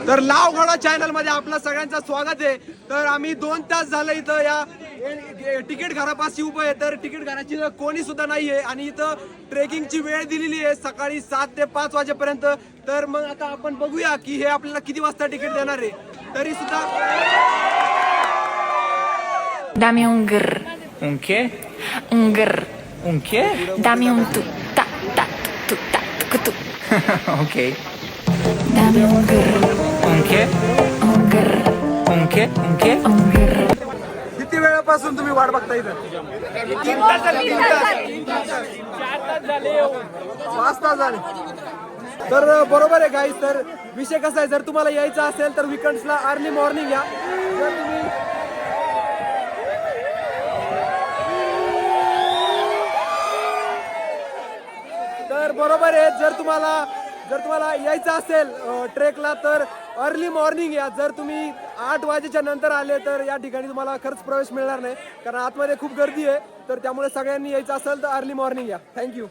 तर लावगडा चॅनल मध्ये आपलं सगळ्यांचं स्वागत आहे। तर आम्ही 2 तास झालं इथं या तिकीट घरापाशी उभं आहे। तर तिकीट घराची कोणी सुद्धा नाहीये आणि इथं ट्रेकिंगची वेळ दिलेली आहे सकाळी 7 ते 5 वाजेपर्यंत। तर मग आता आपण बघूया की हे आपल्याला किती वाजता तिकीट देणार आहे। तरी सुद्धा Dame un grr. Un qué? Un grr. Un qué? Dame un tu ta ta tu ta tu tu. Ok. Dame un grr. Un qué? Un grr. Un qué? Un qué? Un grr. किती वेळापासून तुम्ही वाट बघता इथं? 5 तास झाले। तर बरोबर आहे गाईस। तर विषय कसा आहे, जर तुम्हाला यायचं असेल तर वीकेंड्सला अर्ली मॉर्निंग या। जर तुम्ही तर बरोबर आहे, जर तुम्हाला यायचं असेल ट्रेकला तर अर्ली मॉर्निंग या। जर तुम्ही 8 वाजेच्या नंतर आले तर या ठिकाणी तुम्हाला खरंच प्रवेश मिळणार नाही, कारण आतमध्ये खूप गर्दी आहे। तर त्यामुळे सगळ्यांनी यायचं असेल तर अर्ली मॉर्निंग या। थँक्यू।